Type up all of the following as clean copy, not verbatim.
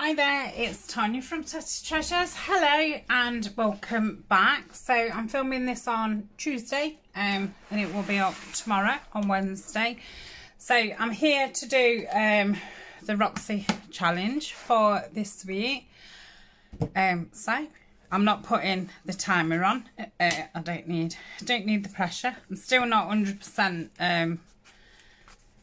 Hi there, it's Tania from Tatty Treasures. Hello and welcome back. So I'm filming this on Tuesday and it will be up tomorrow on Wednesday. So I'm here to do the Roxy challenge for this week. So I'm not putting the timer on. I don't need the pressure. I'm still not 100%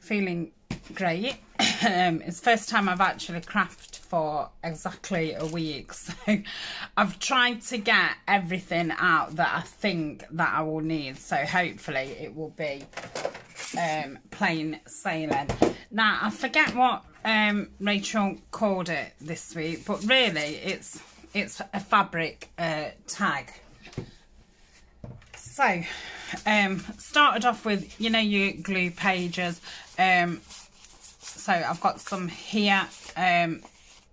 feeling great. It's the first time I've actually crafted for exactly a week, so I've tried to get everything out that I think that I will need, so hopefully it will be plain sailing. Now I forget what Rachel called it this week, but really it's a fabric tag. So started off with, you know, your glue pages. So I've got some here.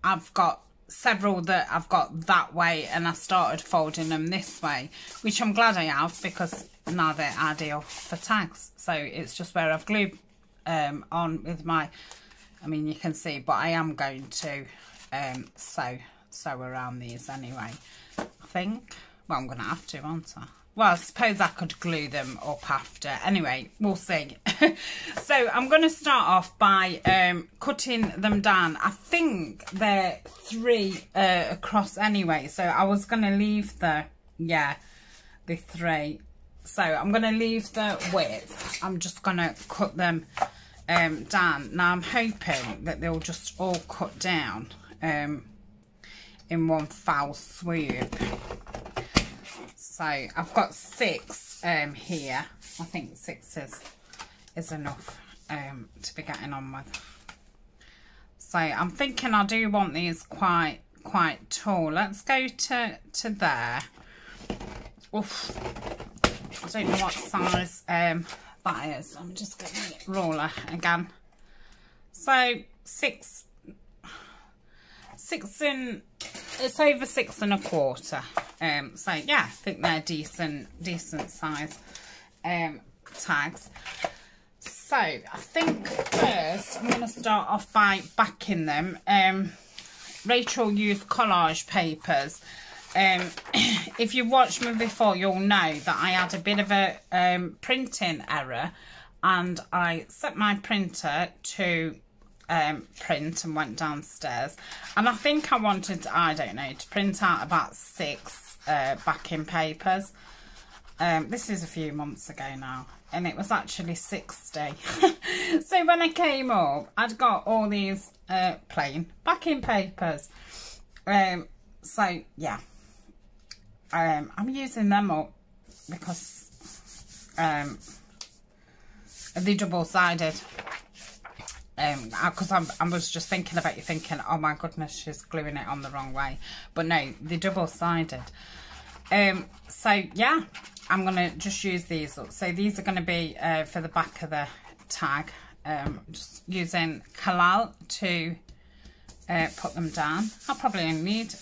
I've got several that I've got that way, and I started folding them this way, which I'm glad I have, because now they're ideal for tags. So it's just where I've glued on with my, I mean you can see, but I am going to sew around these anyway, I think. Well, I'm going to have to, aren't I? Well, I suppose I could glue them up after. Anyway, we'll see. So I'm going to start off by cutting them down. I think they're 3 across anyway. So I was going to leave the 3. So I'm going to leave the width. I'm just going to cut them down. Now I'm hoping that they'll just all cut down in one foul swoop. So I've got 6 here. I think 6 is enough to be getting on with. So I'm thinking I do want these quite tall. Let's go to there. Oof. I don't know what size that is. I'm just getting the ruler again. So 6 in, it's over 6 1/4. So yeah, I think they're decent size tags. So I think first I'm going to start off by backing them. Rachel used collage papers. If you watched me before, you'll know that I had a bit of a printing error, and I set my printer to print and went downstairs, and I think I wanted, I don't know, to print out about 6 backing papers. This is a few months ago now, and it was actually 60. So when I came up, I'd got all these plain backing papers. So yeah, I'm using them up because they're double-sided. Because I was just thinking about you thinking, oh my goodness, she's gluing it on the wrong way. But no, they're double-sided. So yeah, I'm going to just use these up. So these are going to be for the back of the tag. Just using Kalal to put them down. I'll probably only need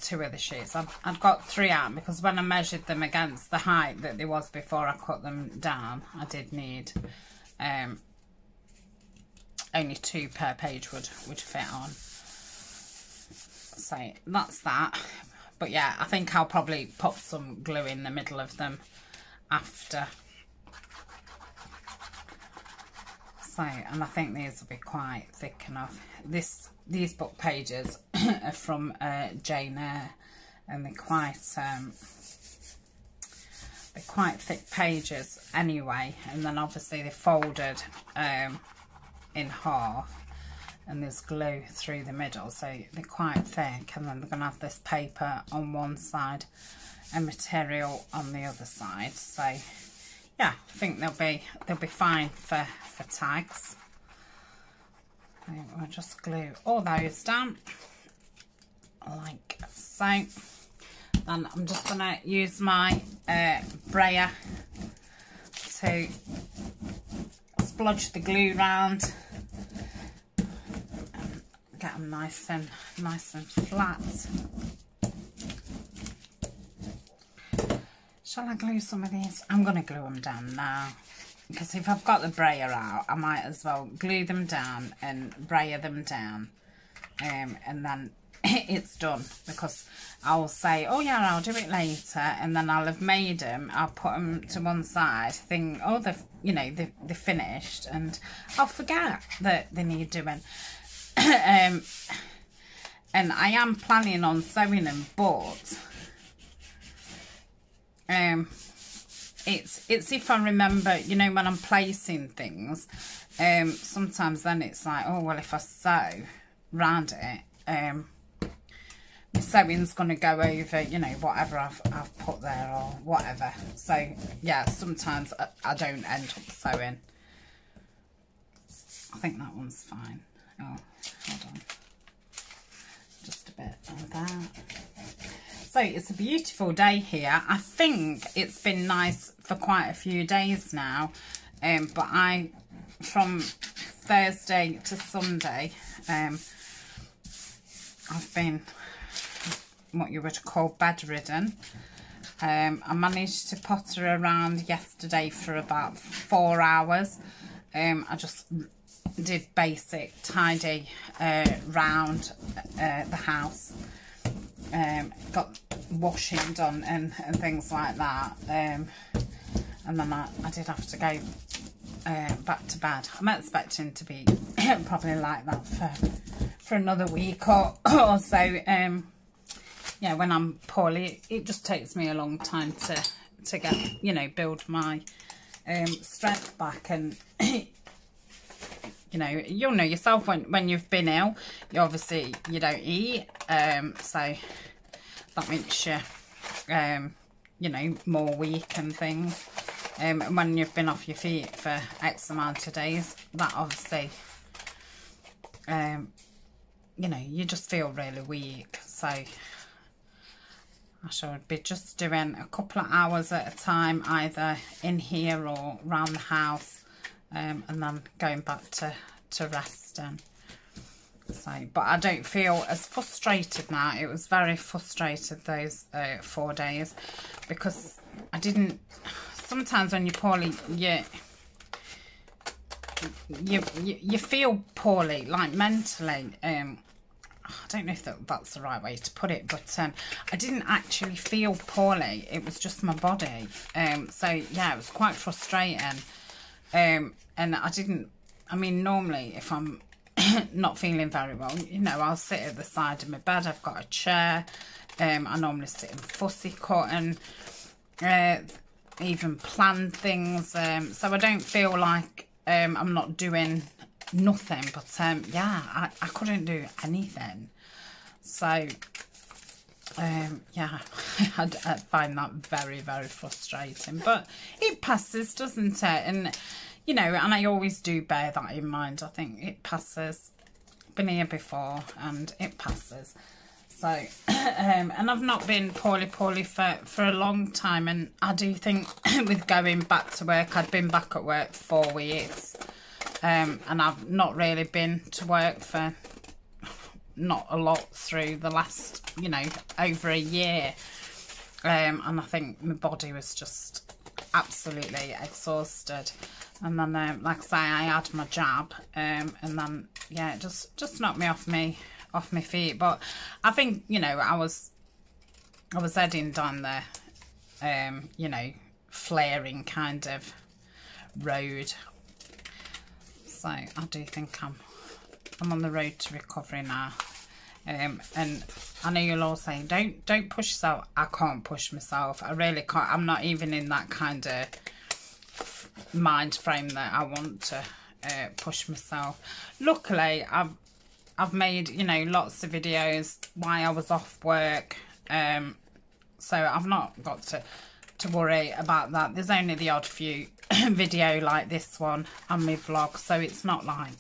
2 of the sheets. I've got 3 out, because when I measured them against the height that there was before I cut them down, I did need only 2 per page would fit on. So that's that. But yeah, I think I'll probably pop some glue in the middle of them after. So, and I think these will be quite thick enough. These book pages are from Jane Eyre, and they're quite thick pages anyway, and then obviously they're folded in half, and there's glue through the middle, so they're quite thick, and then they're going to have this paper on one side and material on the other side. So yeah, I think they'll be fine for tags. So we'll just glue all those down like so. Then I'm just going to use my brayer to splodge the glue round and get them nice and flat. Shall I glue some of these? I'm going to glue them down now. because if I've got the brayer out, I might as well glue them down and brayer them down, and then it's done, because I'll say, oh yeah, I'll do it later, and then I'll have made them, I'll put them to one side, think, oh, they've, you know, they're finished, and I'll forget that they need doing. And I am planning on sewing them, but it's if I remember, you know, when I'm placing things, sometimes then it's like, oh well, if I sew round it, the sewing's going to go over, you know, whatever I've put there or whatever. So yeah, sometimes I don't end up sewing. I think that one's fine. Oh, hold on, just a bit like that. So it's a beautiful day here. I think it's been nice for quite a few days now, but from Thursday to Sunday, I've been what you would call bedridden. I managed to potter around yesterday for about 4 hours. I just did basic tidy round the house, got washing done and things like that, and then I did have to go back to bed. I'm expecting to be probably like that for another week or so. Yeah, when I'm poorly, it just takes me a long time to get, you know, build my strength back. And you know, you'll know yourself when you've been ill, you obviously you don't eat, so that makes you you know, more weak and things. And when you've been off your feet for X amount of days, that obviously you know, you just feel really weak. So I should be just doing a couple of hours at a time, either in here or around the house, and then going back to resting. So, but I don't feel as frustrated now. It was very frustrated those 4 days, because I didn't. Sometimes when you're poorly, you feel poorly, like mentally. I don't know if that's the right way to put it, but I didn't actually feel poorly. It was just my body. So yeah, it was quite frustrating. And I didn't. I mean, normally if I'm not feeling very well, you know, I'll sit at the side of my bed. I've got a chair. I normally sit and fussy cut and even plan things. So I don't feel like I'm not doing nothing, but yeah, I couldn't do anything. So yeah, I find that very, very frustrating, but it passes, doesn't it? And you know, and I always do bear that in mind. I think it passes. Been here before and it passes. So and I've not been poorly for a long time, and I do think with going back to work, I'd been back at work 4 weeks, and I've not really been to work for not a lot through the last, you know, over a year, and I think my body was just absolutely exhausted. And then like I say, I had my jab, and then yeah, it just knocked me off my feet. But I think, you know, I was heading down the you know, flaring kind of road. So I do think I'm on the road to recovery now. And I know you'll all say, don't push yourself. I can't push myself. I really can't. I'm not even in that kind of mind frame that I want to push myself. Luckily, I've made, you know, lots of videos while I was off work, so I've not got to worry about that. There's only the odd few video like this one on my vlog, so it's not like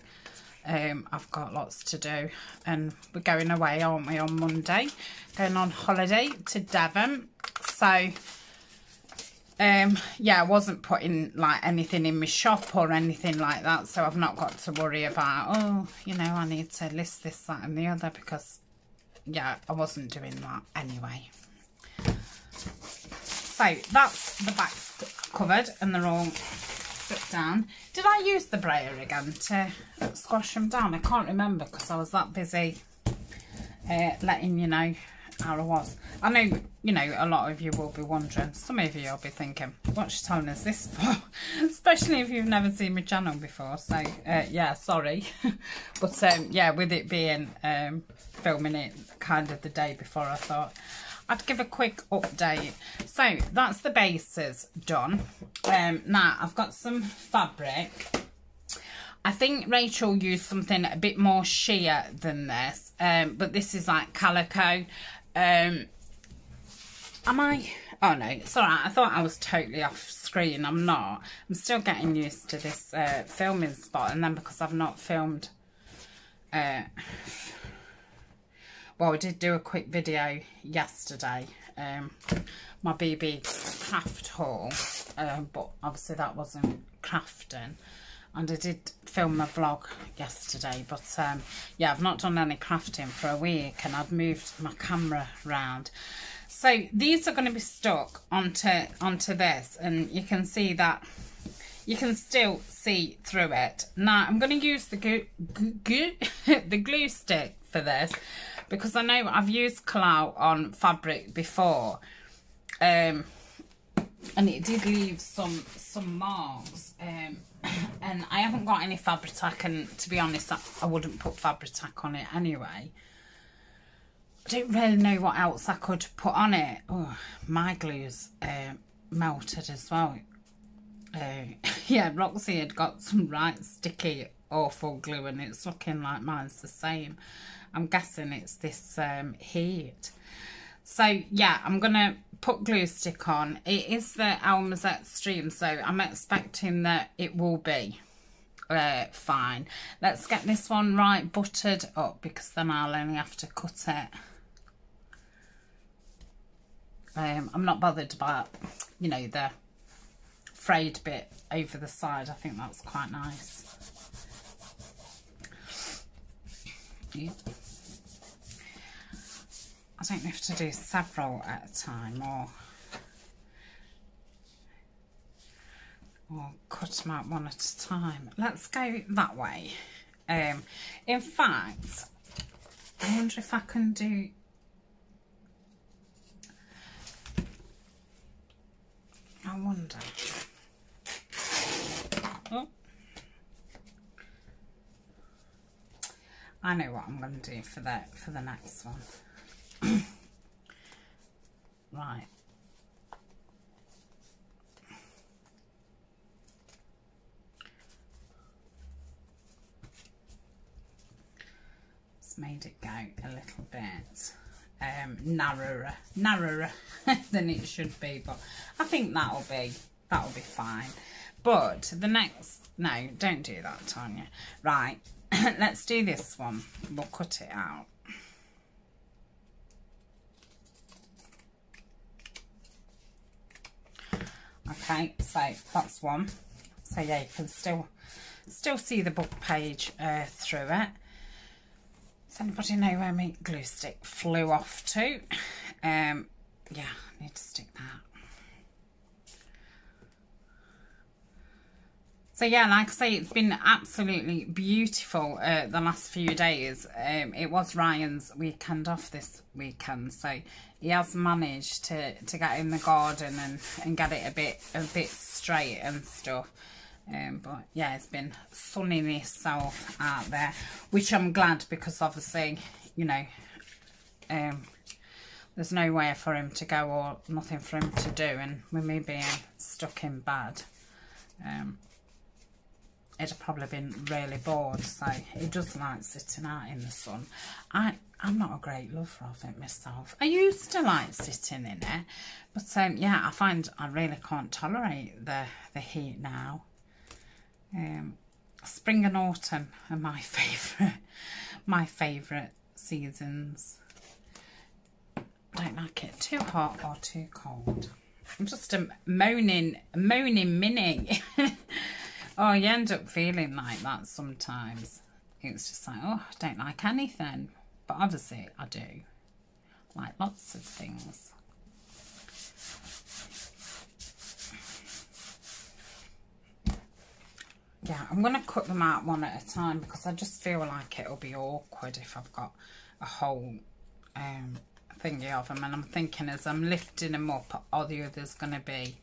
I've got lots to do. And we're going away, aren't we, on Monday, going on holiday to Devon. So yeah, I wasn't putting like anything in my shop or anything like that, so I've not got to worry about, oh, you know, I need to list this, that and the other, because yeah, I wasn't doing that anyway. So that's the backs covered, and they're all stuck down. Did I use the brayer again to squash them down? I can't remember because I was that busy letting you know how I was. I know, you know, a lot of you will be wondering. Some of you will be thinking, what's she telling us this for? Especially if you've never seen my channel before. So, yeah, sorry. But, yeah, with it being filming it kind of the day before, I thought I'd give a quick update. So, that's the bases done. Now, I've got some fabric. I think Rachel used something a bit more sheer than this. But this is like calico. Am I? Oh no, it's alright. I thought I was totally off screen. I'm not. I'm still getting used to this filming spot, and then because I've not filmed, well, I did do a quick video yesterday, my BB craft haul, but obviously that wasn't crafting. And I did film a vlog yesterday, but yeah, I've not done any crafting for a week, and I've moved my camera around. So these are going to be stuck onto this, and you can see that you can still see through it. Now I'm going to use the glue stick for this because I know I've used Clout on fabric before, and it did leave some marks. And I haven't got any Fabri-Tac, and to be honest, I wouldn't put Fabri-Tac on it anyway. I don't really know what else I could put on it. Oh, my glue's melted as well. Yeah, Roxy had got some right sticky, awful glue, and it's looking like mine's the same. I'm guessing it's this heat. So, yeah, I'm going to put glue stick on. It is the Elmer's Extreme, so I'm expecting that it will be fine. Let's get this one right buttered up, because then I'll only have to cut it. I'm not bothered about, you know, the frayed bit over the side. I think that's quite nice. Yeah. I don't know if to do several at a time or cut them out one at a time. Let's go that way. In fact, I wonder if I can do... I wonder... Oh. I know what I'm going to do for the next one. Right. It's made it go a little bit narrower than it should be, but I think that'll be fine. But the next, no, don't do that, Tania. Right, let's do this one. We'll cut it out. Okay, so that's one. So yeah, you can still see the book page through it. Does anybody know where my glue stick flew off to? Yeah, I need to stick that. So yeah, like I say, it's been absolutely beautiful the last few days. It was Ryan's weekend off this weekend, so he has managed to get in the garden and get it a bit straight and stuff. But yeah, it's been sunning himself out there, which I'm glad, because obviously, you know, there's nowhere for him to go or nothing for him to do, and with me being stuck in bed, it'd have probably been really bored. So he does like sitting out in the sun. I'm not a great lover of it myself. I used to like sitting in it, but yeah, I find I really can't tolerate the heat now. Spring and autumn are my favourite seasons. I don't like it too hot or too cold. I'm just a moaning Minnie. Oh, you end up feeling like that sometimes. It's just like, oh, I don't like anything. But obviously I do. Like lots of things. yeah, I'm going to cut them out one at a time because I just feel like it'll be awkward if I've got a whole thingy of them. And I'm thinking as I'm lifting them up, are the others going to be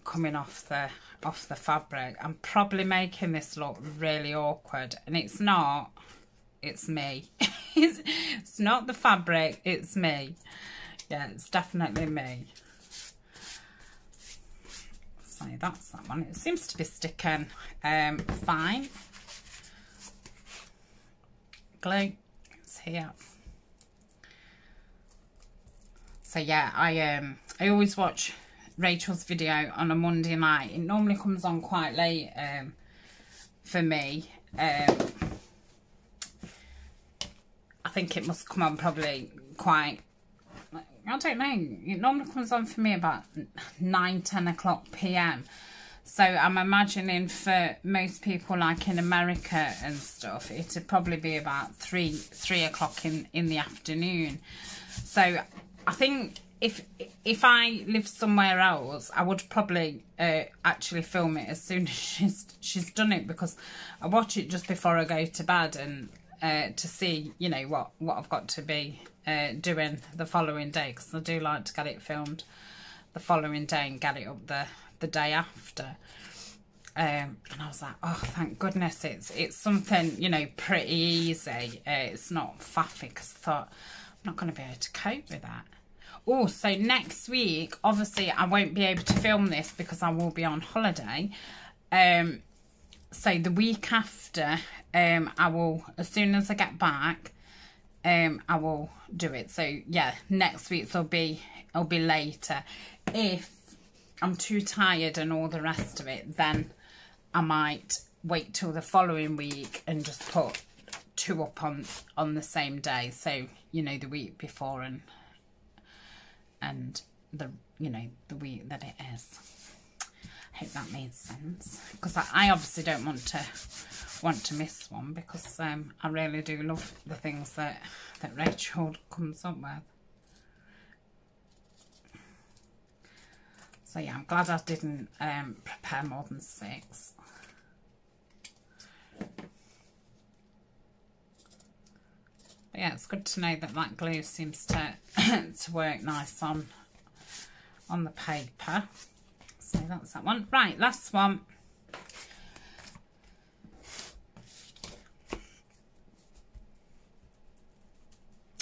coming off the fabric? I'm probably making this look really awkward, and it's not. It's me. It's not the fabric, it's me. Yeah, it's definitely me. So that's that one. It seems to be sticking fine. Glue, it's here. So yeah, I always watch Rachel's video on a Monday night. It normally comes on quite late for me. I think it must come on probably quite, I don't know, it normally comes on for me about 9-10 o'clock PM. So I'm imagining for most people like in America and stuff, it'd probably be about 3 o'clock in the afternoon. So I think if I lived somewhere else, I would probably actually film it as soon as she's done it, because I watch it just before I go to bed, and to see, you know, what I've got to be doing the following day, because I do like to get it filmed the following day and get it up the day after. And I was like, oh, thank goodness it's something, you know, pretty easy. It's not faffy, because I thought I'm not going to be able to cope with that. Oh, so next week, obviously I won't be able to film this because I will be on holiday. So the week after, I will, as soon as I get back, I will do it. So yeah, next week it'll be later. If I'm too tired and all the rest of it, then I might wait till the following week and just put 2 up on the same day. So, you know, the week before and the, you know, the week that it is. I hope that made sense, because I obviously don't want to miss one, because I really do love the things that Rachel comes up with. So yeah, I'm glad I didn't prepare more than 6. But yeah, it's good to know that glue seems to to work nice on the paper. So that's that one. Right, last one.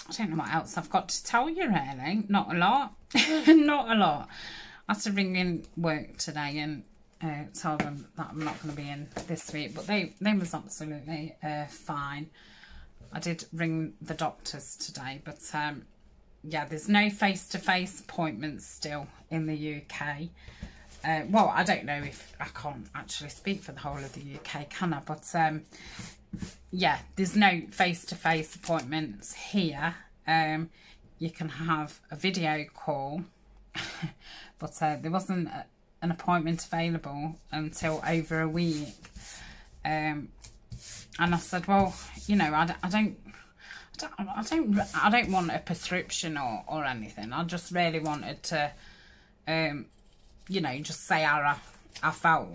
I don't know what else I've got to tell you, really. Not a lot. Not a lot. I had to ring in work today and tell them that I'm not going to be in this week, but they was absolutely fine. I did ring the doctors today, but yeah, there's no face-to-face appointments still in the UK. Well, I don't know if I can't actually speak for the whole of the UK, can I? But yeah, there's no face-to-face appointments here. You can have a video call, but there wasn't an appointment available until over a week. And I said, well, you know, I don't want a prescription or anything. I just really wanted to, you know, just say how I felt.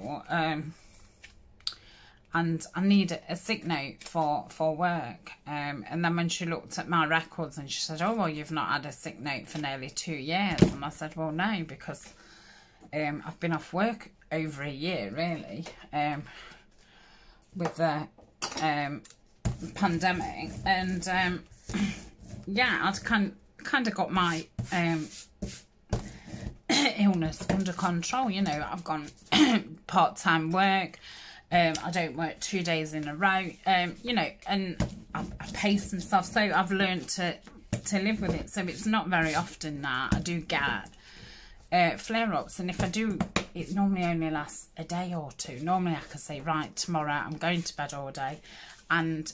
And I need a sick note for work. And then when she looked at my records and she said, oh, well, you've not had a sick note for nearly 2 years. And I said, well, no, because I've been off work over a year, really, with the pandemic. And yeah, I'd kind of got my illness under control. You know, I've gone part-time work. I don't work 2 days in a row, you know, and I pace myself, so I've learned to live with it. So it's not very often that I do get flare-ups, and if I do, it normally only lasts a day or two. Normally I can say, right, tomorrow I'm going to bed all day, and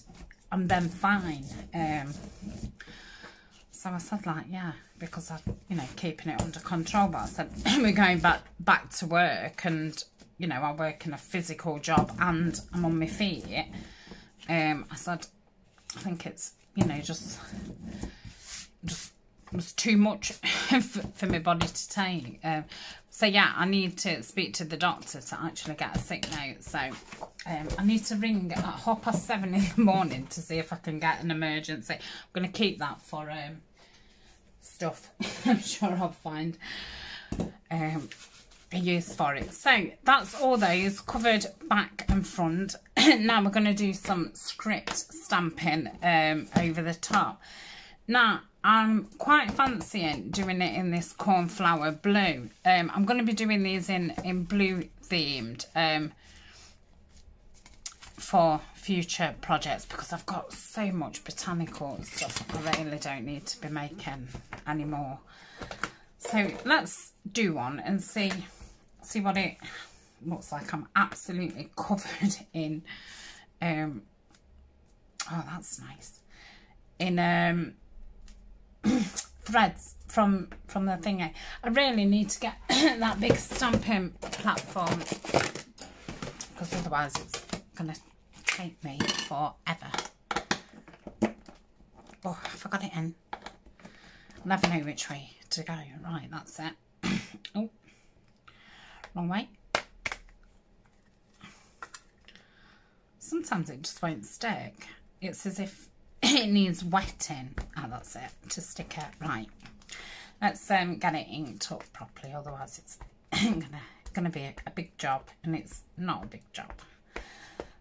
I'm then fine. So I said, like, yeah, because I, you know, keeping it under control. But I said, we're going back to work, and you know, I work in a physical job and I'm on my feet. I said, I think it's, you know, just was too much for my body to take. So yeah, I need to speak to the doctor to actually get a sick note. So I need to ring at 7:30 in the morning to see if I can get an emergency. I'm going to keep that for stuff. I'm sure I'll find a use for it. So that's all those covered back and front. Now we're going to do some script stamping over the top. Now I'm quite fancying doing it in this cornflower blue. I'm going to be doing these in blue themed for future projects, because I've got so much botanical stuff I really don't need to be making anymore. So let's do one and see what it looks like. I'm absolutely covered in oh, that's nice, in threads from the thingy. I really need to get that big stamping platform, because otherwise it's gonna take me forever. Oh, I forgot it in. I never know which way to go. Right, that's it. Oh, wrong way. Sometimes it just won't stick. It's as if it needs wetting. Oh, that's it, to stick it. Right, let's get it inked up properly, otherwise it's gonna be a big job, and it's not a big job.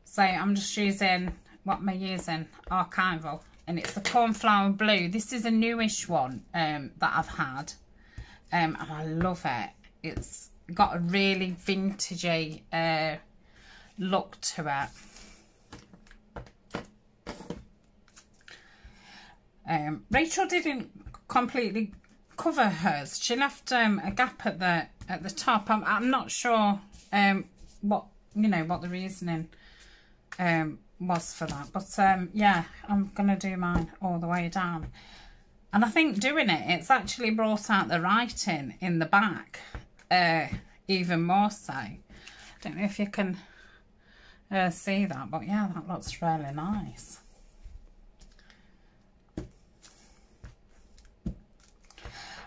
So I'm just using, what am I using? Archival, and it's the cornflower blue. This is a newish one that I've had, and I love it. It's got a really vintagey look to it. Rachel didn't completely cover hers. She left a gap at the top. I'm not sure what the reasoning was for that, but yeah, I'm gonna do mine all the way down. And I think doing it's actually brought out the writing in the back even more so. I don't know if you can see that, but yeah, that looks really nice.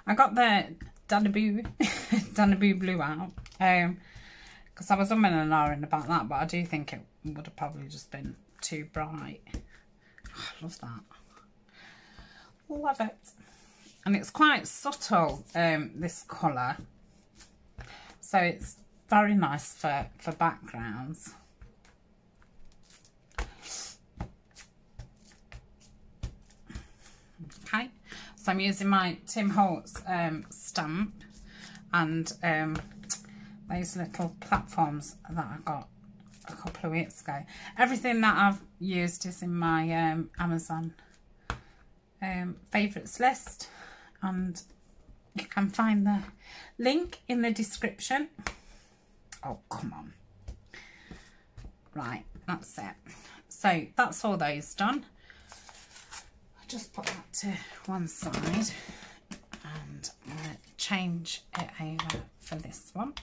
I got the Danaboo blue out because I was umming and ahhing about that, but I do think it would have probably just been too bright. Oh, I love that. Love it. And it's quite subtle, this colour, so it's very nice for backgrounds. Okay, so I'm using my Tim Holtz stamp and those little platforms that I got a couple of weeks ago. Everything that I've used is in my Amazon favourites list, and you can find the link in the description. Oh, come on. Right, that's it. So that's all those done. I'll just put that to one side, and I'm going to change it over for this one.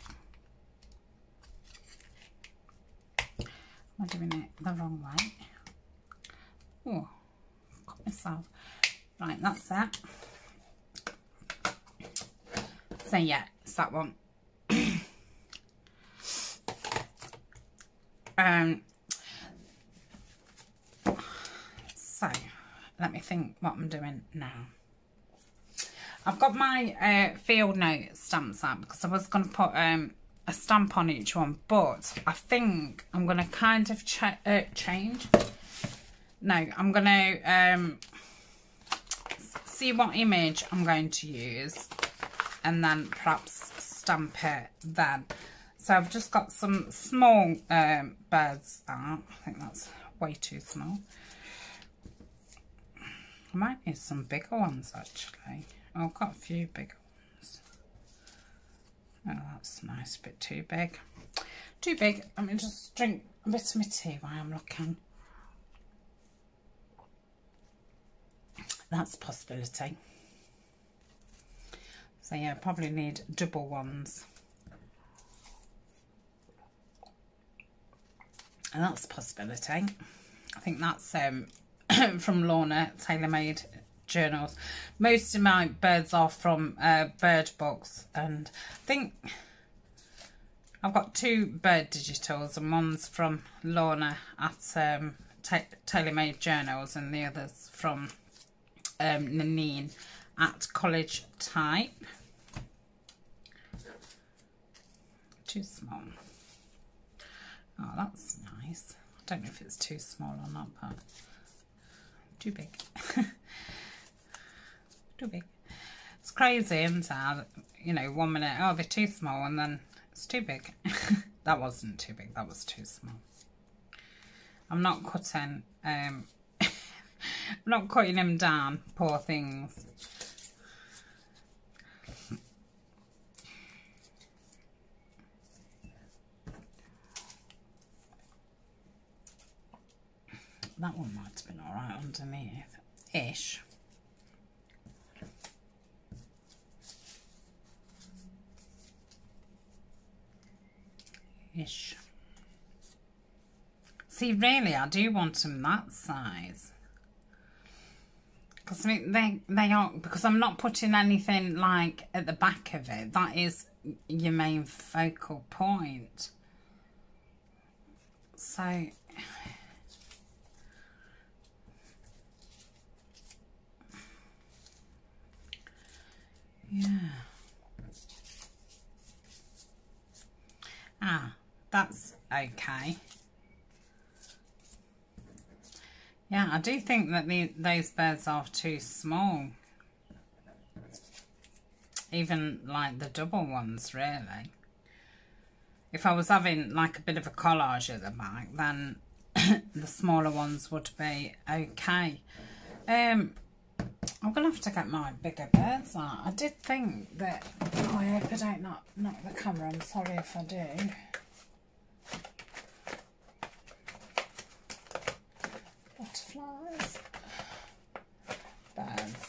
I'm doing it the wrong way. Oh, got myself. Right, that's that. So yeah, it's that one. So let me think what I'm doing now. I've got my field note stamps out because I was going to put a stamp on each one, but I think I'm going to kind of change. No, I'm going to see what image I'm going to use and then perhaps stamp it then. So I've just got some small birds out. I think that's way too small. I might use some bigger ones actually. Oh, I've got a few bigger ones. Oh, that's nice, a bit too big. Too big. Let me just drink a bit of my tea while I'm looking. That's a possibility. So yeah, probably need double ones. And that's a possibility. I think that's from Lorna Tailor-Made Journals. Most of my birds are from bird books, and I think I've got 2 bird digitals, and one's from Lorna at Tailor Made Journals, and the other's from Nanine at College Type. Too small. Oh, that's nice. I don't know if it's too small or not, but too big. Too big. It's crazy, isn't it? You know, 1 minute, oh, they're too small, and then it's too big. That wasn't too big, that was too small. I'm not cutting, I'm not cutting them down, poor things. That one might have been alright underneath, ish. Ish. See, really, I do want them that size. Because I mean, they are, because I'm not putting anything like at the back of it. That is your main focal point. So, yeah. Ah, that's okay. Yeah, I do think that those birds are too small. Even like the double ones, really. If I was having like a bit of a collage at the back, then the smaller ones would be okay. I'm going to have to get my bigger birds out. I did think that... Oh, I hope I don't knock the camera. I'm sorry if I do. Butterflies. Birds.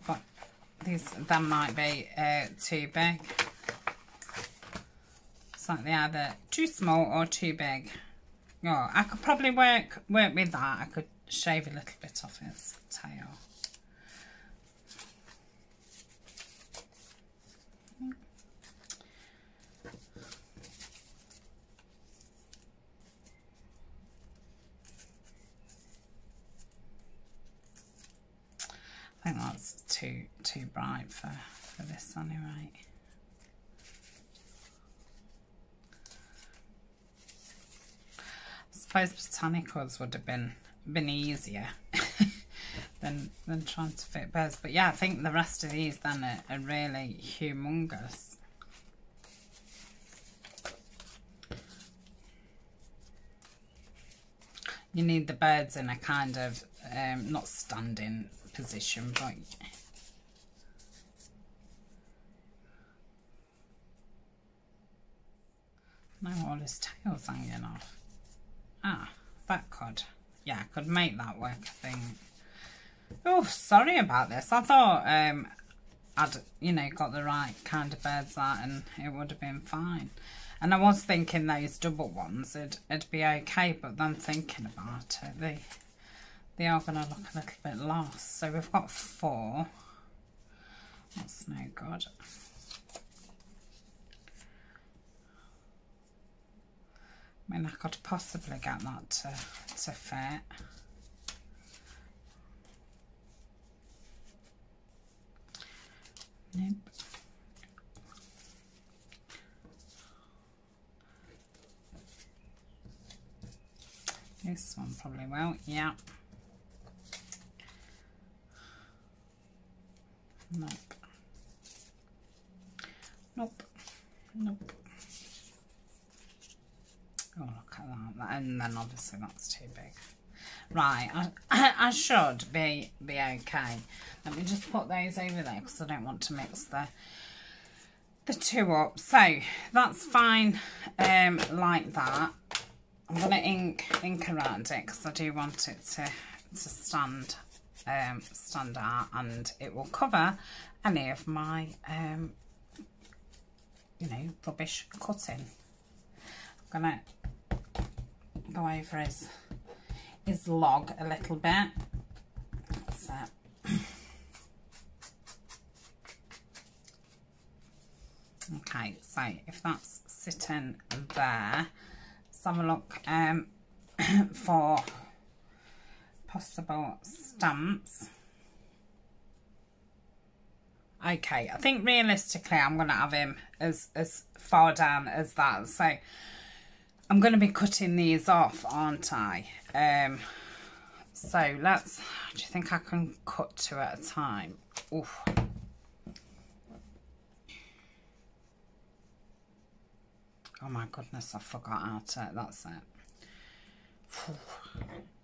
But that might be too big. It's like they're either too small or too big. Oh, I could probably work with that. I could shave a little bit off his tail. I think that's too bright for this anyway. I suppose botanicals would have been easier than trying to fit birds. But yeah, I think the rest of these then are really humongous. You need the birds in a kind of not standing position, but now all his tail's hanging off. Ah, that could, yeah, I could make that work, I think. Oh, sorry about this. I thought I'd, you know, got the right kind of birds out and it would have been fine. And I was thinking those double ones, it'd be okay, but then thinking about it, they are going to look a little bit lost. So we've got 4. That's no good. I mean, I could possibly get that to fit. Nope. This one probably will, yeah. Nope. Nope. Nope. Oh, look at that. And then obviously that's too big. Right, I should be okay. Let me just put those over there because I don't want to mix the two up. So that's fine like that. I'm going to ink around it because I do want it to stand out, and it will cover any of my you know, rubbish cutting. I'm going to go over his log a little bit. So Okay, so if that's sitting there, let's have a look for possible stamps. Okay, I think realistically I'm going to have him as far down as that. So I'm going to be cutting these off, aren't I? So let's, do you think I can cut 2 at a time? Oof. Oh my goodness, I forgot how to, that's it.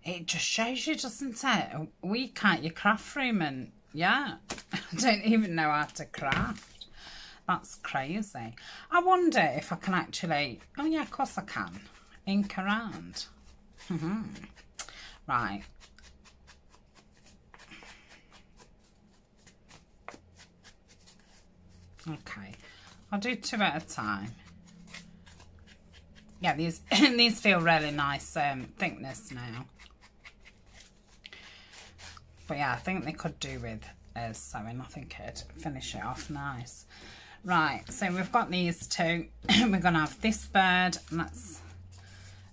It just shows you, doesn't it? A week at your craft room and yeah, I don't even know how to craft. That's crazy. I wonder if I can actually, oh yeah, of course I can, ink around. Right. Okay, I'll do 2 at a time. Yeah, these these feel really nice thickness now. But yeah, I think they could do with sewing. I think it'd finish it off nice. Right, so we've got these 2. We're going to have this bird.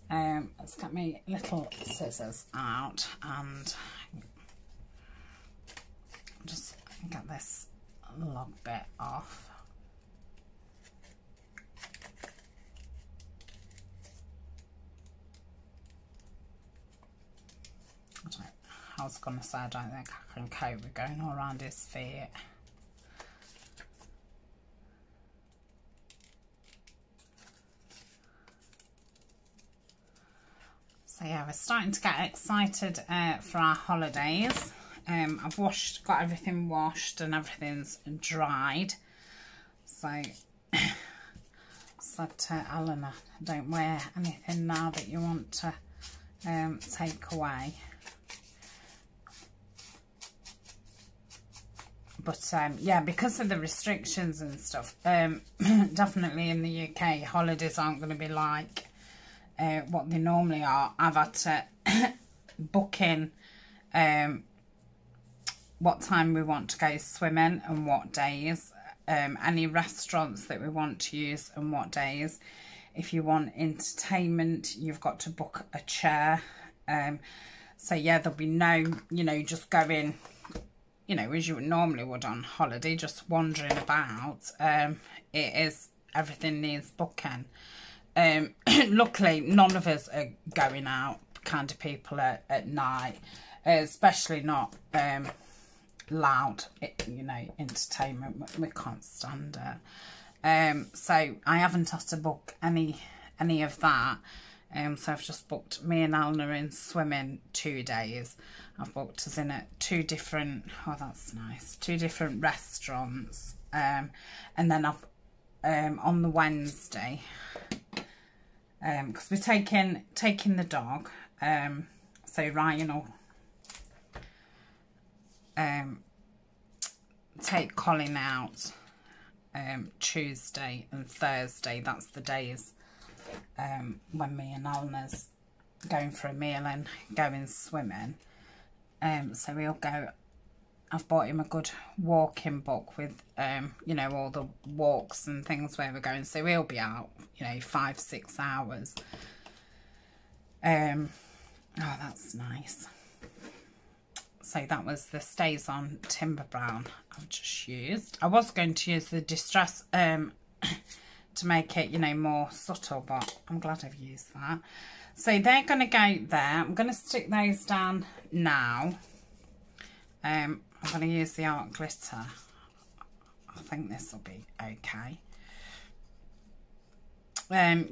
And let's get my little scissors out and just get this log bit off. I was going to say I don't think I can cope with going all around his feet. So yeah, we're starting to get excited for our holidays. I've got everything washed and everything's dried. So said to Eleanor, don't wear anything now that you want to take away. But yeah, because of the restrictions and stuff, definitely in the UK, holidays aren't going to be like what they normally are. I've had to book in what time we want to go swimming and what days, any restaurants that we want to use and what days. If you want entertainment, you've got to book a chair. So yeah, there'll be no, you know, just going, you know, as you normally would on holiday, just wandering about. It is, everything needs booking. Luckily, none of us are going out kind of people at night, especially not loud, you know, entertainment. We can't stand it. So I haven't had to book any of that. So I've just booked me and Eleanor in swimming 2 days. I've booked us in at 2 different, oh that's nice, 2 different restaurants. And then I've, on the Wednesday, because we're taking the dog, so Ryan will take Colin out Tuesday and Thursday. That's the days when me and Eleanor's going for a meal and going swimming. So we'll go, I've bought him a good walking book with you know, all the walks and things where we're going, so we'll be out, you know, 5-6 hours. Oh, that's nice. So that was the Stays On Timber Brown I've just used. I was going to use the Distress to make it, you know, more subtle, but I'm glad I've used that. So they're going to go there. I'm going to stick those down now. I'm going to use the art glitter. I think this will be okay.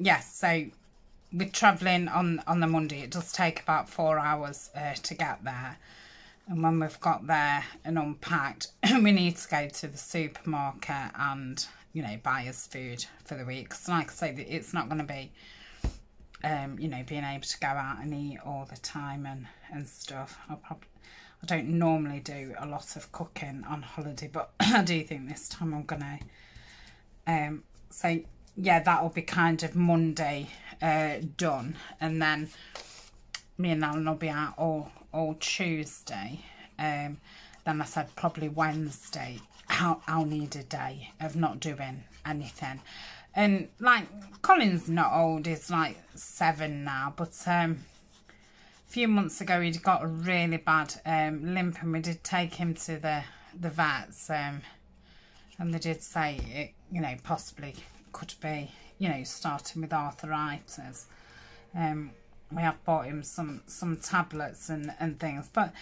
Yes, so we're travelling on the Monday. It does take about 4 hours to get there. And when we've got there and unpacked, we need to go to the supermarket and, you know, buy us food for the week. Because like I say, it's not going to be, you know, being able to go out and eat all the time and stuff. I don't normally do a lot of cooking on holiday, but I do think this time I'm going to. So, yeah, that'll be kind of Monday done. And then me and Alan will be out all Tuesday. Then I said probably Wednesday I'll need a day of not doing anything. And like Colin's not old, he's like 7 now, but a few months ago he'd got a really bad limp, and we did take him to the vets, and they did say it, you know, possibly could be, you know, starting with arthritis. We have bought him some tablets and things, but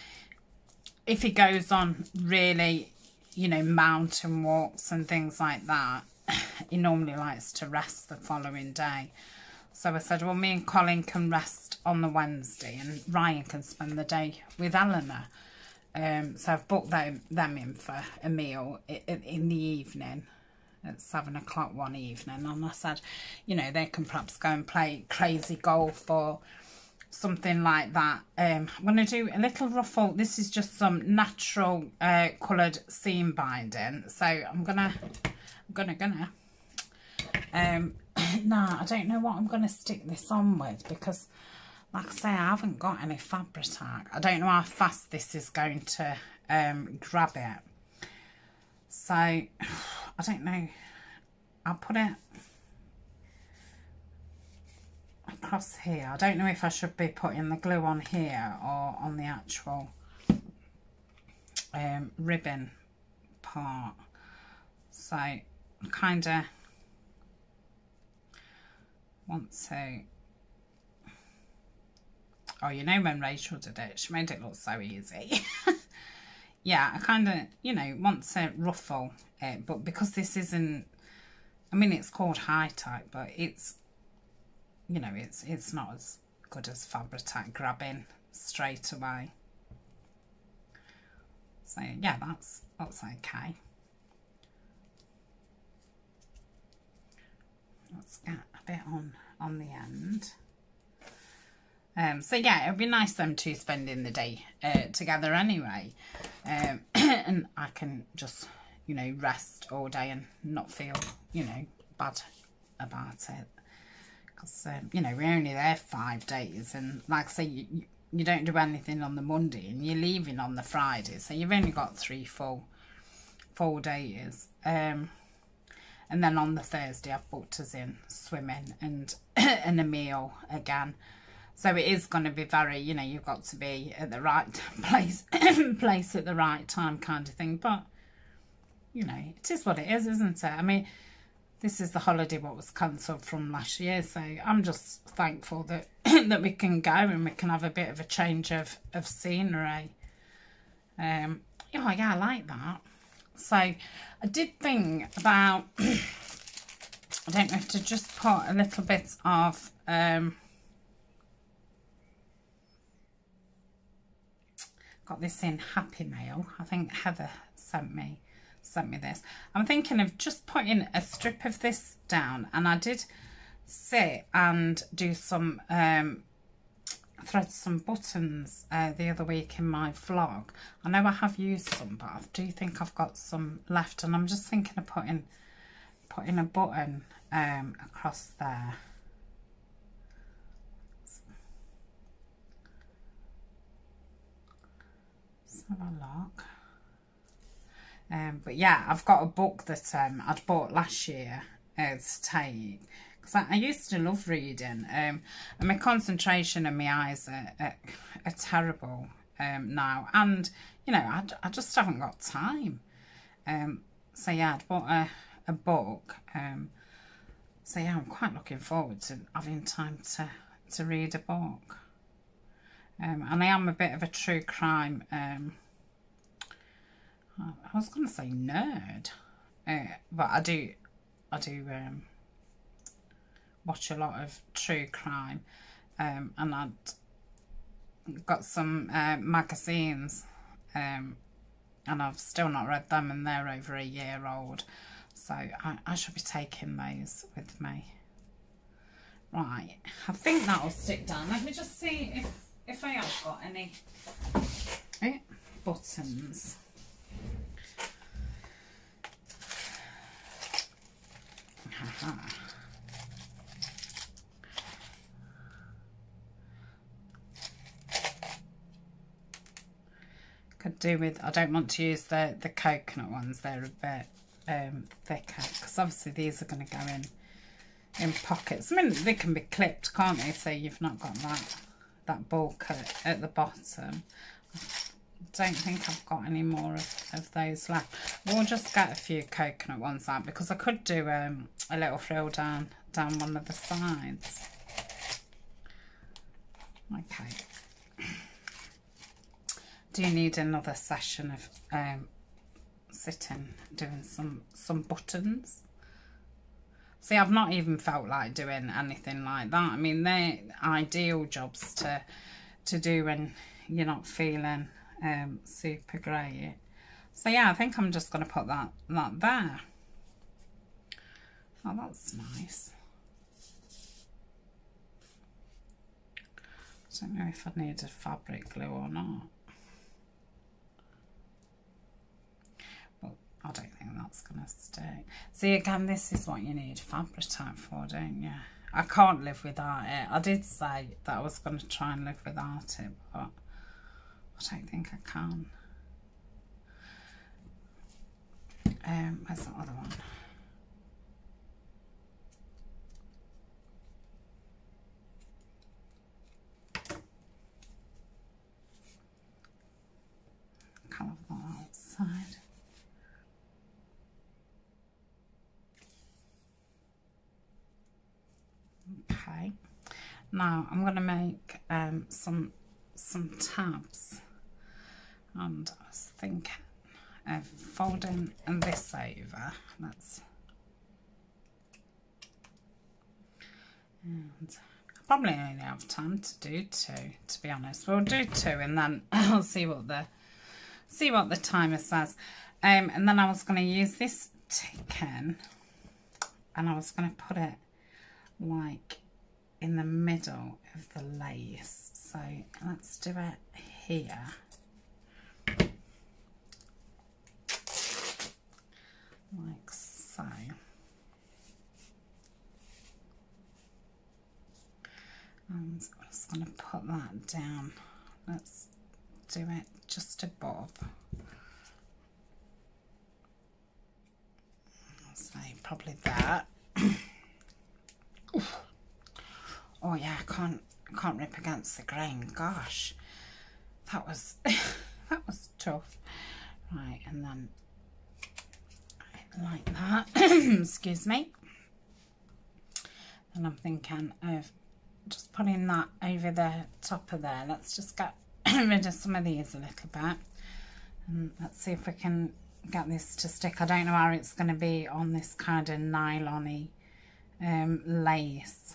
if he goes on really, you know, mountain walks and things like that, he normally likes to rest the following day. So I said, well, me and Colin can rest on the Wednesday and Ryan can spend the day with Eleanor. So I've booked them in for a meal in the evening at 7 o'clock one evening. And I said, you know, they can perhaps go and play crazy golf or something like that. I'm going to do a little ruffle. This is just some natural coloured seam binding. So I'm gonna nah, I don't know what I'm going to stick this on with, because like I say, I haven't got any Fabri-Tac. I don't know how fast this is going to grab it. So I don't know. I'll put it across here. I don't know if I should be putting the glue on here or on the actual ribbon part. So I kind of want to, oh, you know, when Rachel did it, she made it look so easy. Yeah, I kind of, you know, want to ruffle it, but because this isn't, I mean, it's called high tack, but it's, you know, it's not as good as Fabri-Tac grabbing straight away. So yeah, that's okay. Let's get a bit on the end. So yeah, it'd be nice them two spending the day together anyway, and I can just, you know, rest all day and not feel, you know, bad about it, because you know, we're only there 5 days, and like I say, you don't do anything on the Monday and you're leaving on the Friday, so you've only got 3 full days. And then on the Thursday I've booked us in swimming and and a meal again. So it is going to be very, you know, you've got to be at the right place at the right time kind of thing. But, you know, it is what it is, isn't it? I mean, this is the holiday what was cancelled from last year. So I'm just thankful that that we can go and we can have a bit of a change of scenery. Oh, yeah, I like that. So I did think about, I don't know if to just put a little bit of, got this in Happy Mail. I think Heather sent me this. I'm thinking of just putting a strip of this down, and I did sit and do some thread some buttons the other week in my vlog. I know I have used some, but I do think I've got some left, and I'm just thinking of putting a button across there. Let's have a look. But yeah, I've got a book that I'd bought last year to take, because I used to love reading, and my concentration and my eyes are terrible now, and you know, I just haven't got time. So yeah, I'd bought a book, so yeah, I'm quite looking forward to having time to read a book. And I am a bit of a true crime, I was going to say nerd, but I do watch a lot of true crime, and I'd got some magazines, and I've still not read them, and they're over a year old, so I should be taking those with me. Right, I think that'll stick down. Let me just see if I have got any buttons. Could do with, I don't want to use the coconut ones, they're a bit thicker, because obviously these are going to go in pockets. I mean, they can be clipped, can't they? So you've not got that bulk at the bottom. Don't think I've got any more of those left. We'll just get a few coconut ones out because I could do a little frill down one of the sides. Okay. Do you need another session of sitting doing some buttons? See, I've not even felt like doing anything like that. I mean, they're ideal jobs to do when you're not feeling super great. So yeah, I think I'm just going to put that there. Oh, that's nice. I don't know if I need a fabric glue or not. But I don't think that's going to stick. See, again, this is what you need Fabri-Tac for, don't you? I can't live without it. I did say that I was going to try and live without it, but I don't think I can. Where's that other one? Can't have that outside. Okay. Now I'm going to make some tabs, and I was thinking of folding this over. And I probably only have time to do two, to be honest. We'll do two, and then I'll see what the timer says. And then I was going to use this tin, and I was going to put it like in the middle of the lace. So let's do it here. Like so. And I'm just going to put that down. Let's do it just above. I'll say probably that. Oh yeah, I can't rip against the grain. Gosh, that was that was tough. Right, and then like that. Excuse me. And I'm thinking of just putting that over the top of there. Let's just get rid of some of these a little bit, and let's see if we can get this to stick. I don't know how it's going to be on this kind of nylon-y lace.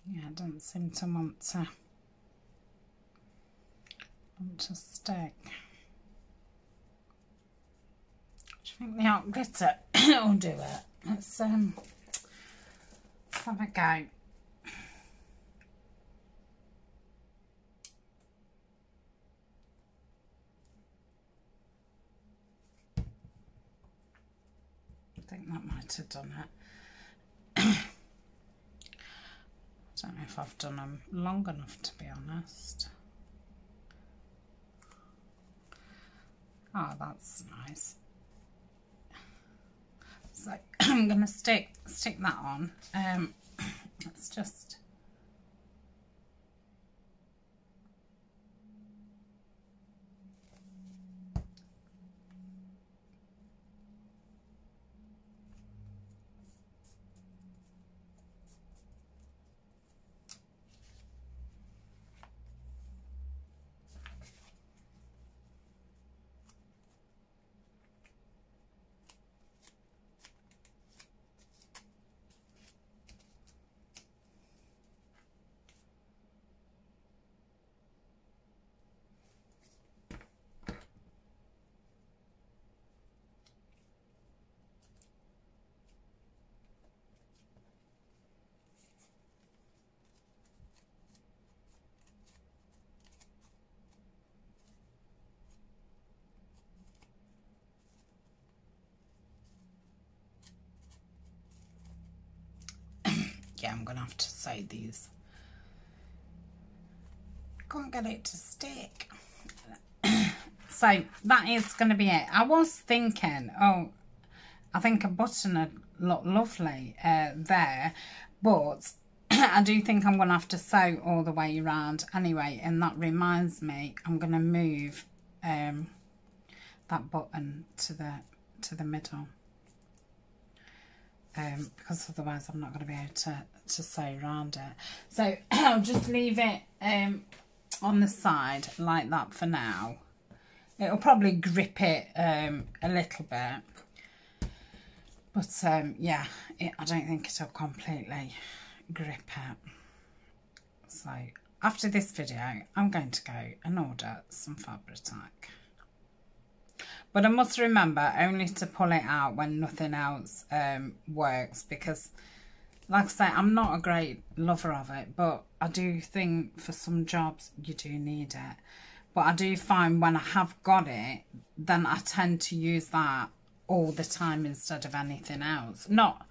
Yeah, I don't seem to want to stick. Do you think the hot glitter will do it? Let's have a go. I think that might have done it. I don't know if I've done them long enough, to be honest. Oh, that's nice. So I'm going to stick that on. Let's just... yeah, I'm gonna have to sew these. Can't get it to stick. So that is going to be it. I was thinking, oh, I think a button would look lovely there, but I do think I'm going to have to sew all the way around anyway. And that reminds me, I'm going to move that button to the middle, because otherwise I'm not going to be able to sew around it. So I'll just leave it on the side like that for now. It'll probably grip it a little bit, but yeah, I don't think it'll completely grip it. So after this video, I'm going to go and order some Fabri-Tac. But I must remember only to pull it out when nothing else works, because like I say, I'm not a great lover of it, but I do think for some jobs you do need it. But I do find when I have got it, then I tend to use that all the time instead of anything else. Not,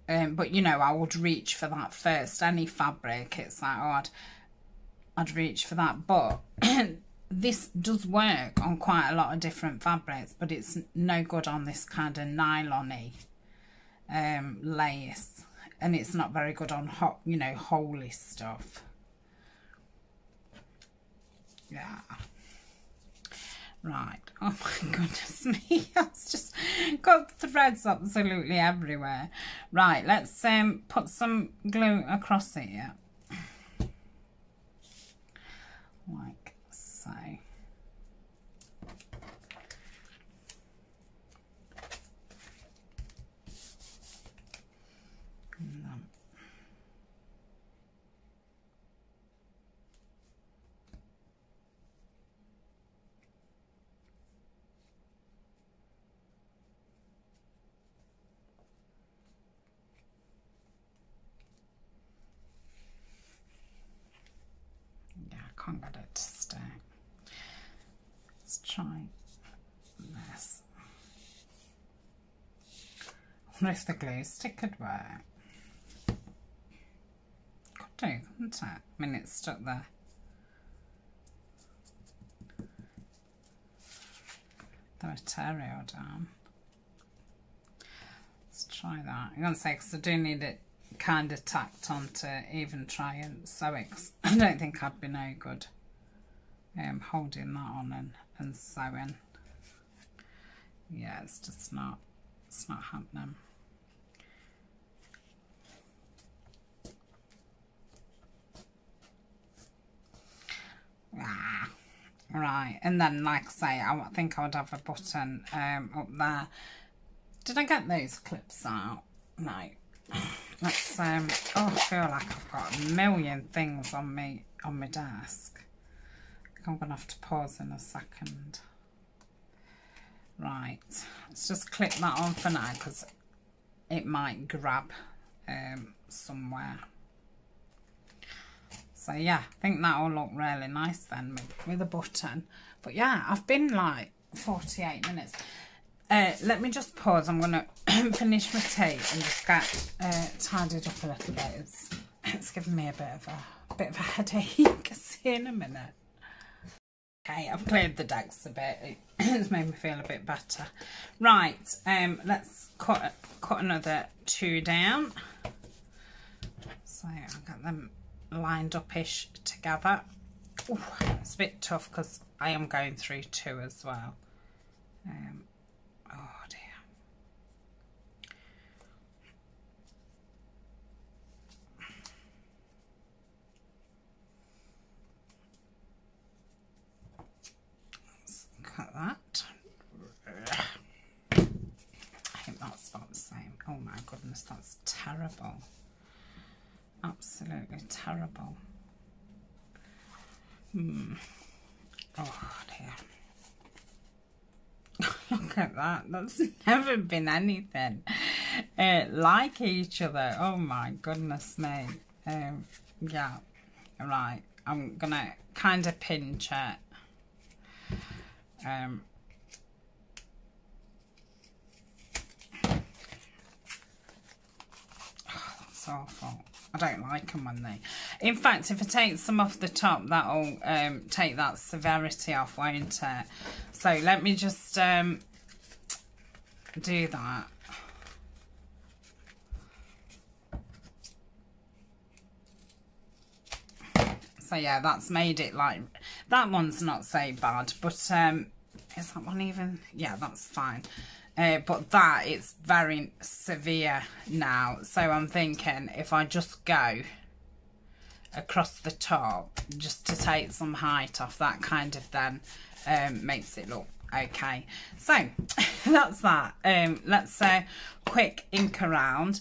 but you know, I would reach for that first. Any fabric, it's like, oh, I'd reach for that. But this does work on quite a lot of different fabrics, but it's no good on this kind of nylon-y lace, and it's not very good on hot, you know, holey stuff. Yeah. Right. Oh my goodness me. It's just got threads absolutely everywhere. Right, let's put some glue across here. Like so. Can't get it to stay. Let's try this. I wonder if the glue stick could work. Could do, couldn't it? I mean, it's stuck there. The material down. Let's try that. I'm going to say, because I do need it kind of tacked on to even try and sew it. I don't think I'd be no good holding that on and sewing. Yeah, it's just not, it's not happening. Right, and then like I say, I think I would have a button up there. Did I get those clips out? No. Let's oh, I feel like I've got a million things on my desk. I think I'm gonna have to pause in a second. Right, let's just clip that on for now, because it might grab somewhere. So yeah, I think that'll look really nice then with a button. But yeah, I've been like 48 minutes. Let me just pause. I'm going to finish my tea and just get tidied up a little bit. It's giving me a bit of a headache. See you in a minute. Okay, I've cleared the decks a bit. It's made me feel a bit better. Right, let's cut another 2 down. So I'll get them lined up-ish together. Ooh, it's a bit tough because I am going through 2 as well. Oh dear. Let's cut that. I think that's about the same. Oh my goodness, that's terrible. Absolutely terrible. Oh dear. Look at that. That's never been anything like each other. Oh my goodness me. Yeah. Right. I'm gonna kind of pinch it. It's awful. I don't like them when they... In fact, if I take some off the top, that'll take that severity off, won't it? So let me just do that. So yeah, that's made it like... That one's not so bad, but is that one even... Yeah, that's fine. But that is very severe now. So I'm thinking if I just go across the top just to take some height off, that kind of then makes it look okay. So that's that. Let's quick ink around.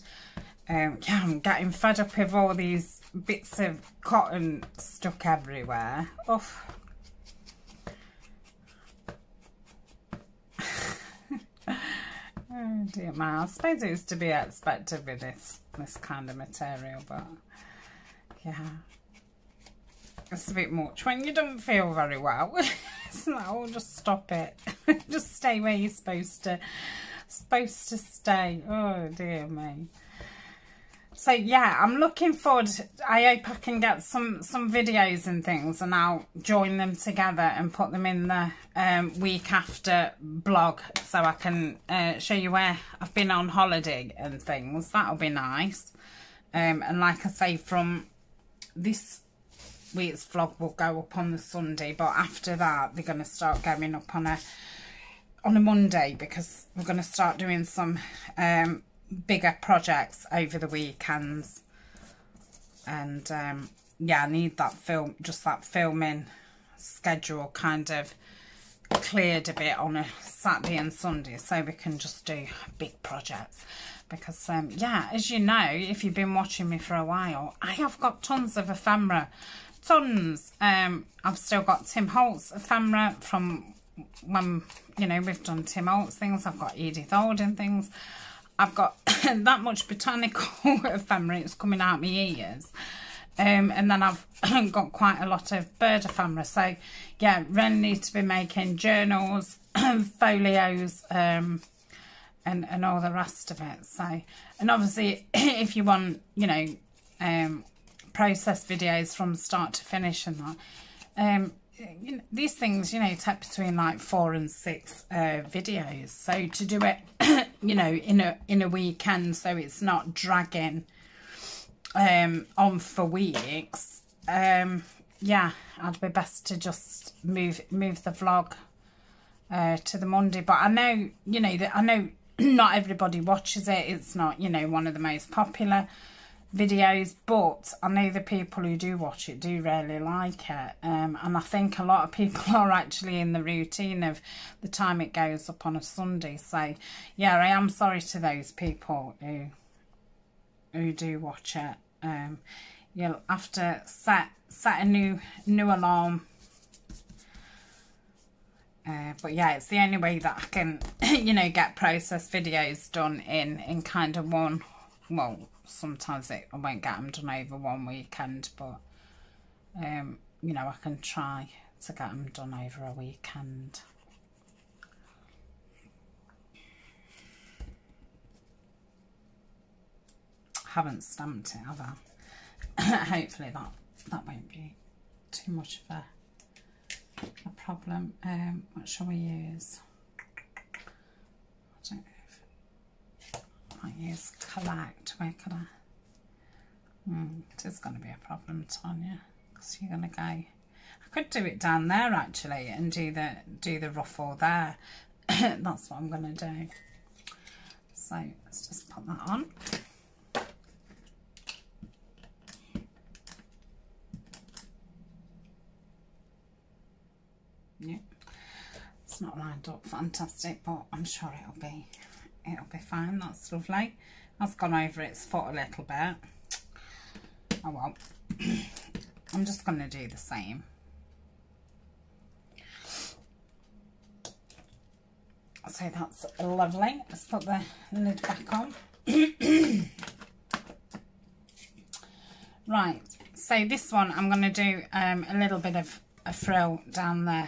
Yeah, I'm getting fed up with all these bits of cotton stuck everywhere. Oof. Oh dear man, I suppose it was to be expected with this kind of material, but yeah, it's a bit much when you don't feel very well. It's like, oh, just stop it. Just stay where you're supposed to stay. Oh dear me. So yeah, I'm looking forward. I hope I can get some videos and things, and I'll join them together and put them in the week after blog, so I can show you where I've been on holiday and things. That'll be nice. And like I say, from this week's vlog will go up on the Sunday, but after that they're going to start going up on a Monday, because we're going to start doing some bigger projects over the weekends. And yeah, I need that filming schedule kind of cleared a bit on a Saturday and Sunday, so we can just do big projects. Because yeah, as you know, if you've been watching me for a while, I have got tons of ephemera, tons. I've still got Tim Holtz ephemera from when, you know, we've done Tim Holtz things. I've got Edith Alden things. I've got that much botanical ephemera, it's coming out my ears. And then I've got quite a lot of bird ephemera. So yeah, really need to be making journals, folios, and all the rest of it. So, and obviously if you want, you know, process videos from start to finish and that, you know, these things, you know, take between like 4 and 6 videos. So to do it, you know, in a weekend, so it's not dragging on for weeks. Yeah, I'd be best to just move the vlog to the Monday. But I know, you know, that I know not everybody watches it. It's not, you know, one of the most popular videos, but I know the people who do watch it do really like it, and I think a lot of people are actually in the routine of the time it goes up on a Sunday. So yeah, I am sorry to those people who do watch it. You'll have to set a new alarm, but yeah, it's the only way that I can you know, get process videos done in kind of one, well, sometimes I won't get them done over one weekend, but you know, I can try to get them done over a weekend. Haven't stamped it, have I? Hopefully that won't be too much of a problem. What shall we use? I don't know if I use collect. Where could I? It is going to be a problem, Tania, because you're going to go. I could do it down there actually and do the ruffle there. That's what I'm going to do. So let's just put that on. Yeah, it's not lined up fantastic, but I'm sure it'll be fine. That's lovely. That's gone over its foot a little bit. Oh well. I'm just going to do the same. So that's lovely. Let's put the lid back on. Right, so this one I'm going to do a little bit of a frill down the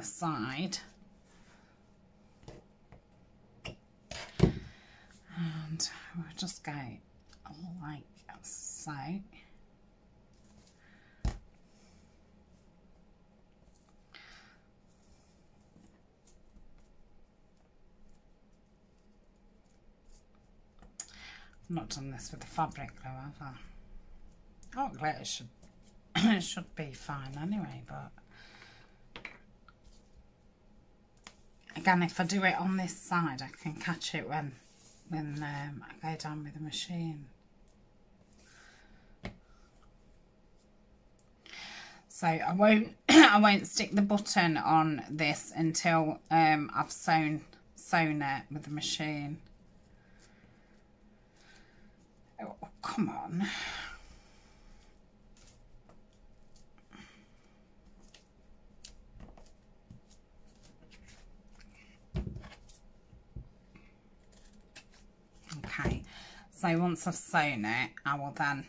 side, and we'll just go like So I've not done this with the fabric glue, have I? Oh, glitter should it should be fine anyway, but again, if I do it on this side, I can catch it when I go down with the machine. So I won't stick the button on this until I've sewn it with the machine. Oh, come on. Okay, so once I've sewn it, I will then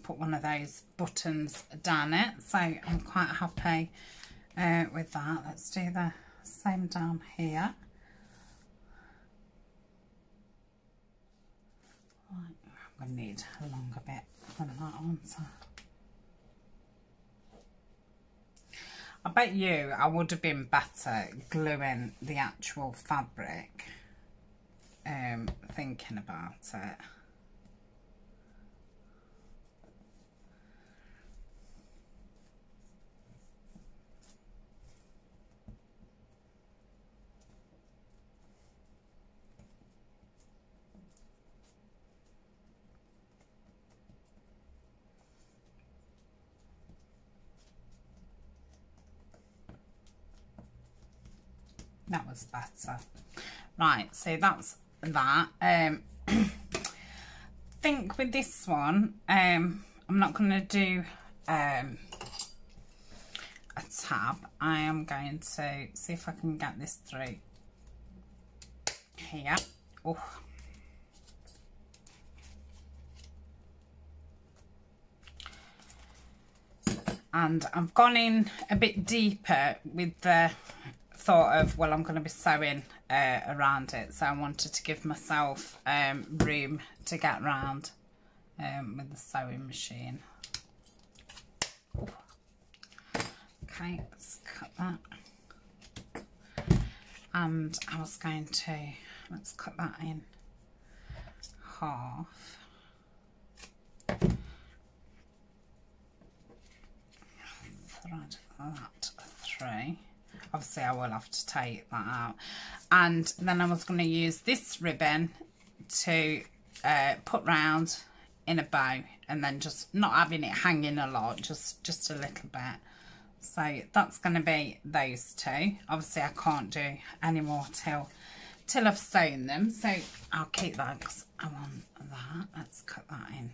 put one of those buttons down it. So I'm quite happy with that. Let's do the same down here. Right, I'm going to need a longer bit than that, aren't I bet you I would have been better gluing the actual fabric, thinking about it. That was better. Right, so that's that. I think with this one, I'm not going to do a tab. I am going to see if I can get this through here. Oh. And I've gone in a bit deeper with the thought of, well, I'm going to be sewing around it, so I wanted to give myself room to get round with the sewing machine. Ooh. Okay, let's cut that. And I was going to, let's cut that in half. Thread that through. Obviously I will have to take that out, and then I was going to use this ribbon to put round in a bow, and then just not having it hanging a lot, just a little bit. So that's going to be those two. Obviously I can't do any more till I've sewn them, so I'll keep that because I want that. Let's cut that in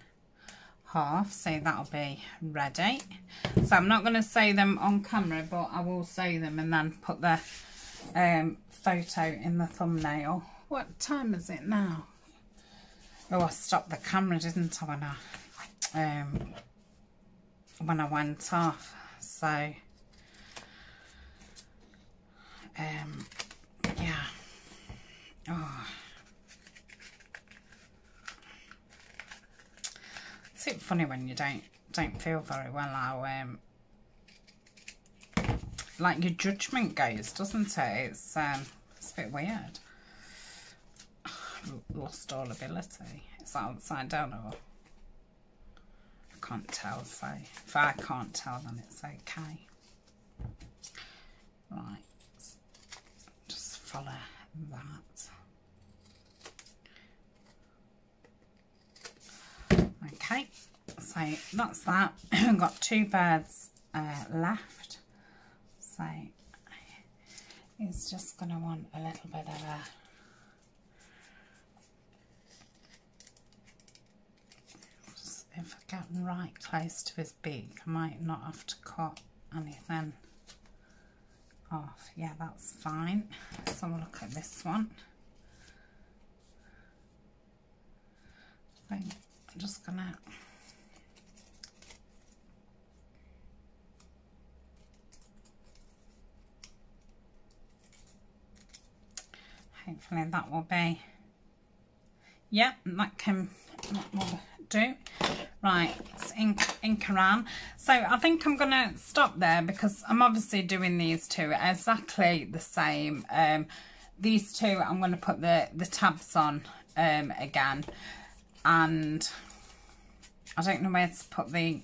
half, so that'll be ready. So I'm not going to sew them on camera, but I will sew them and then put the photo in the thumbnail. What time is it now? Oh, I stopped the camera, didn't I, when I went off. So yeah. Oh, it's a bit funny when you don't feel very well how like your judgment goes, doesn't it? It's a bit weird. Lost all ability. Is that upside down, or I can't tell? So if I can't tell, then it's okay. Right, just follow that. Okay, so that's that. I've got two birds left, so he's just going to want a little bit of a if I get right close to his beak, I might not have to cut anything off. Yeah, that's fine. So we'll look at this one. I think I'm just gonna hopefully that will be, yeah, that will do. Right, it's ink around. So I think I'm going to stop there because I'm obviously doing these two exactly the same. These two I'm going to put the tabs on again, and I don't know where to put the...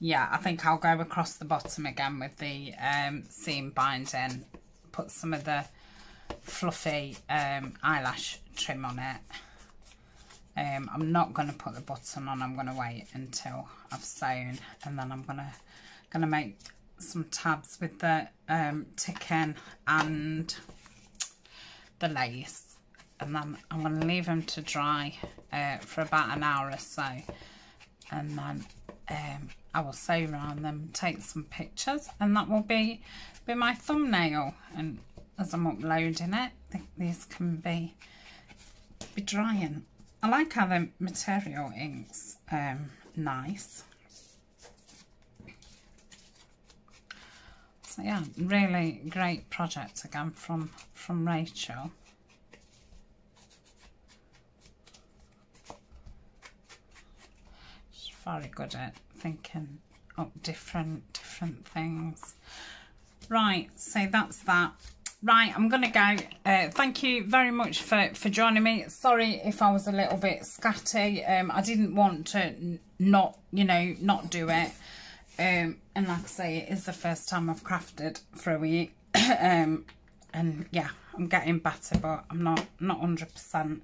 Yeah, I think I'll go across the bottom again with the seam binding, put some of the fluffy eyelash trim on it. I'm not going to put the button on. I'm going to wait until I've sewn, and then I'm gonna make some tabs with the ticking and the lace, and then I'm going to leave them to dry for about an hour or so, and then I will sew around them, take some pictures, and that will be my thumbnail. And as I'm uploading it, I think these can be drying. I like how the material inks nice. So yeah, really great project again from Rachel. She's very good at thinking up different things. Right, so that's that. Right, I'm gonna go. Thank you very much for joining me. Sorry if I was a little bit scatty. I didn't want to not do it. And like I say, it is the first time I've crafted for a week. And yeah, I'm getting better, but I'm not 100%.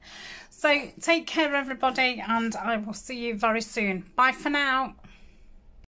So take care, everybody, and I will see you very soon. Bye for now.